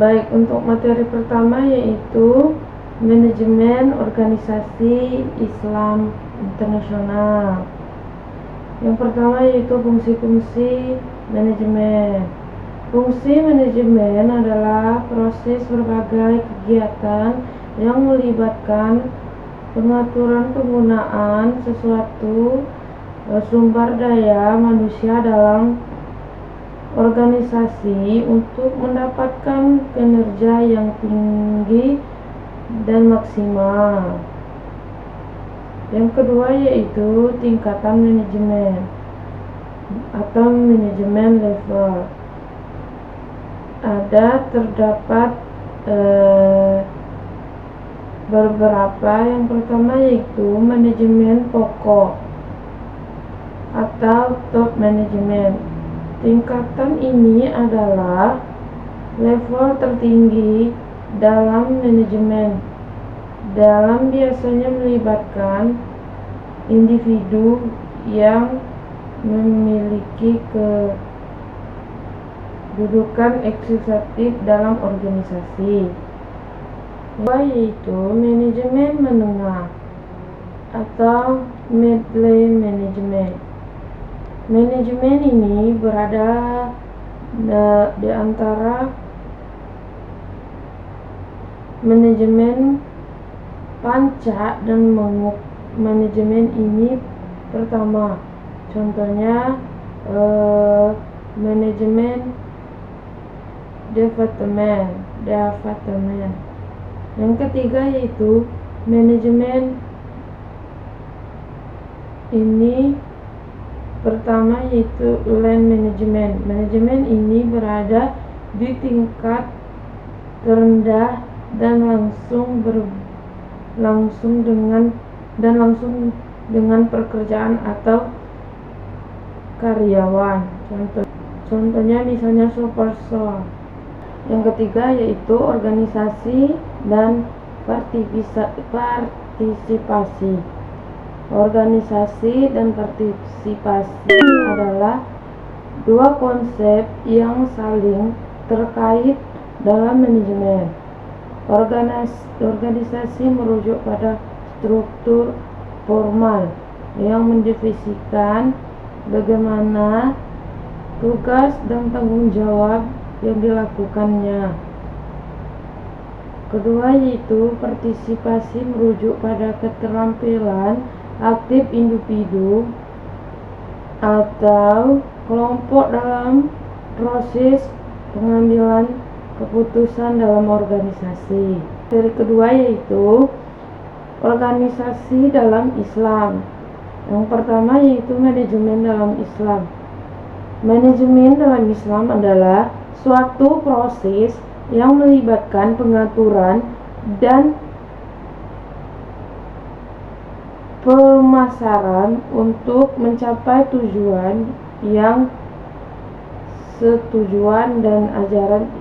Baik, untuk materi pertama yaitu manajemen organisasi Islam internasional. Yang pertama yaitu fungsi-fungsi manajemen. Fungsi manajemen adalah proses berbagai kegiatan yang melibatkan pengaturan penggunaan sesuatu sumber daya manusia dalam organisasi untuk mendapatkan kinerja yang tinggi dan maksimal. Yang kedua yaitu tingkatan manajemen atau manajemen level. Terdapat beberapa. Yang pertama yaitu manajemen pokok atau top management. Tingkatan ini adalah level tertinggi dalam manajemen, biasanya melibatkan individu yang memiliki kedudukan eksekutif dalam organisasi. Yaitu manajemen menengah atau middle management. Manajemen ini berada di antara manajemen panca dan menguk. Manajemen ini pertama, contohnya manajemen departemen. Yang ketiga yaitu manajemen ini pertama yaitu line management. Manajemen ini berada di tingkat terendah dan langsung dengan pekerjaan atau karyawan. Contohnya misalnya supervisor. Yang ketiga yaitu organisasi dan partisipasi. Organisasi dan partisipasi adalah dua konsep yang saling terkait dalam manajemen. Organisasi merujuk pada struktur formal yang mendefinisikan bagaimana tugas dan tanggung jawab yang dilakukannya. Kedua yaitu partisipasi merujuk pada keterampilan aktif individu atau kelompok dalam proses pengambilan keputusan dalam organisasi. Dari kedua yaitu organisasi dalam Islam. Yang pertama yaitu manajemen dalam Islam. Manajemen dalam Islam adalah suatu proses yang melibatkan pengaturan dan pemasaran untuk mencapai tujuan yang setujuan dan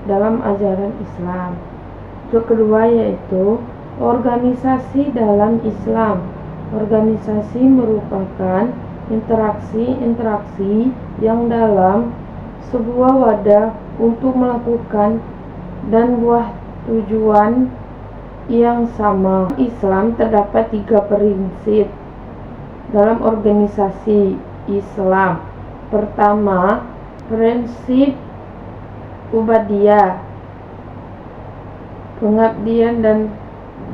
dalam ajaran Islam. Yang kedua yaitu organisasi dalam Islam. Organisasi merupakan interaksi yang dalam sebuah wadah untuk melakukan dan buah tujuan yang sama. Islam terdapat 3 prinsip dalam organisasi Islam. Pertama, prinsip ubudiyah, pengabdian dan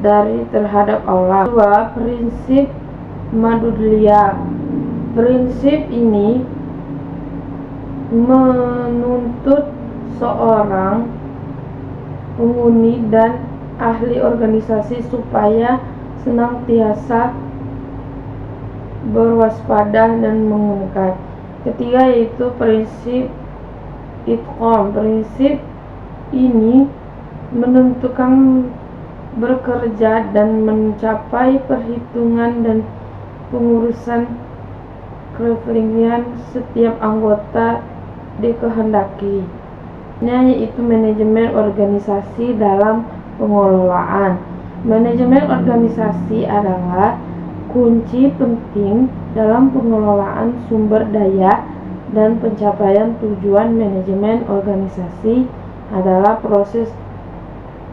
dari terhadap Allah. Kedua, prinsip madudiyah. Prinsip ini menuntut seorang penghuni dan ahli organisasi supaya senantiasa berwaspada dan mengikat. Ketiga yaitu prinsip itqan. Prinsip ini menentukan bekerja dan mencapai perhitungan dan pengurusan kepentingan setiap anggota dikehendaki. Yaitu manajemen organisasi dalam pengelolaan. Manajemen organisasi adalah kunci penting dalam pengelolaan sumber daya dan pencapaian tujuan. Manajemen organisasi adalah proses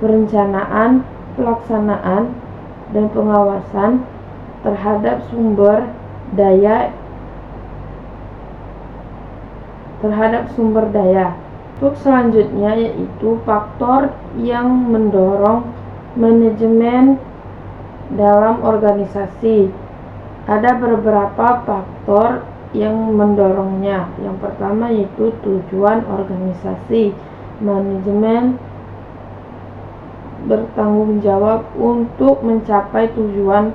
perencanaan, pelaksanaan, dan pengawasan terhadap sumber daya. Untuk selanjutnya yaitu faktor yang mendorong manajemen dalam organisasi. Ada beberapa faktor yang mendorongnya. Yang pertama yaitu tujuan organisasi. Manajemen bertanggung jawab untuk mencapai tujuan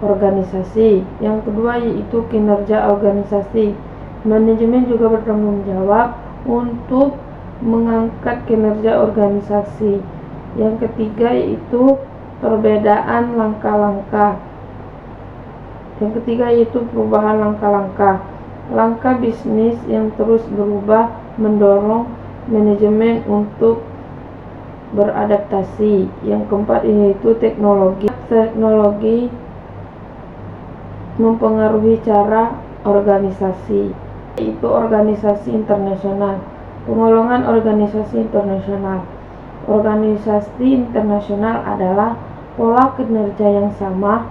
organisasi. Yang kedua yaitu kinerja organisasi. Manajemen juga bertanggung jawab untuk mengangkat kinerja organisasi. Yang ketiga yaitu perbedaan langkah-langkah. Yang ketiga yaitu perubahan langkah-langkah. Langkah bisnis yang terus berubah mendorong manajemen untuk beradaptasi. Yang keempat yaitu teknologi. Teknologi mempengaruhi cara organisasi, yaitu organisasi internasional. Penggolongan organisasi internasional. Organisasi internasional adalah pola kinerja yang sama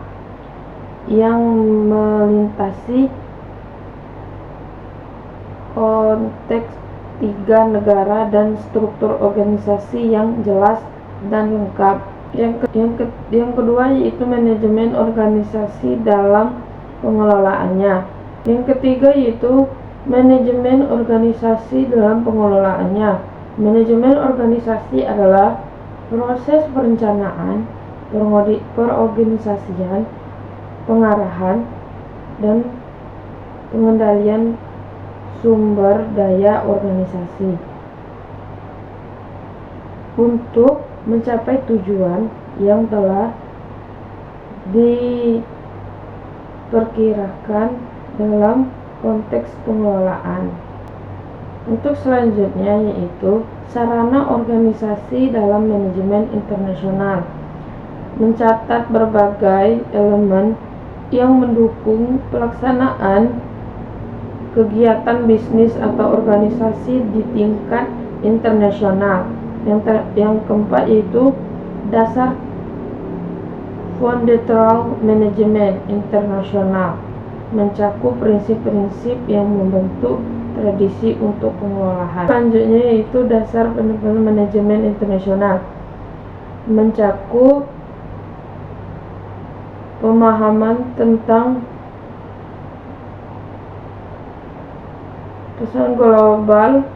yang melintasi konteks tiga negara dan struktur organisasi yang jelas dan lengkap. Yang kedua yaitu manajemen organisasi dalam pengelolaannya. Yang ketiga yaitu manajemen organisasi dalam pengelolaannya. Manajemen organisasi adalah proses perencanaan, perorganisasian, pengarahan, dan pengendalian sumber daya organisasi untuk mencapai tujuan yang telah diperkirakan dalam konteks pengelolaan. Untuk selanjutnya yaitu sarana organisasi dalam manajemen internasional. Mencatat berbagai elemen yang mendukung pelaksanaan kegiatan bisnis atau organisasi di tingkat internasional. Yang keempat yaitu dasar fundamental manajemen internasional, mencakup prinsip-prinsip yang membentuk tradisi untuk pengelolaan. Selanjutnya yaitu dasar fundamental manajemen internasional, mencakup pemahaman tentang pesan global,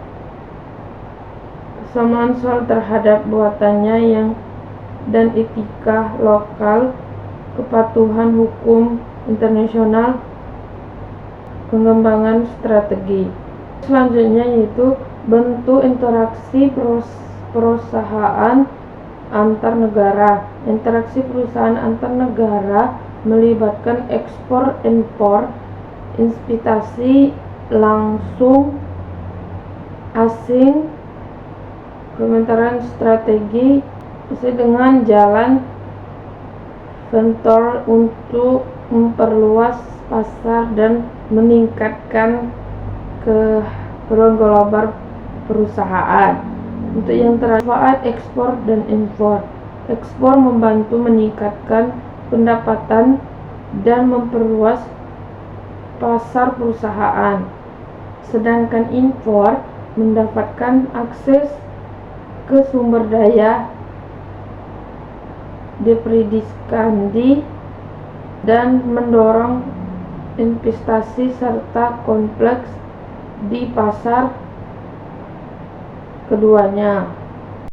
kesamaan soal terhadap buatannya dan etika lokal, kepatuhan hukum internasional, pengembangan strategi. Selanjutnya yaitu bentuk interaksi perusahaan antar negara. Interaksi perusahaan antar negara melibatkan ekspor-impor, investasi langsung asing, pementaran strategi sesuai dengan jalan venture untuk memperluas pasar dan meningkatkan keperluan global perusahaan. Untuk yang terakhir, manfaat ekspor dan impor. Ekspor membantu meningkatkan pendapatan dan memperluas pasar perusahaan, sedangkan impor mendapatkan akses ke sumber daya, diprediksi dan mendorong investasi serta kompleks di pasar keduanya.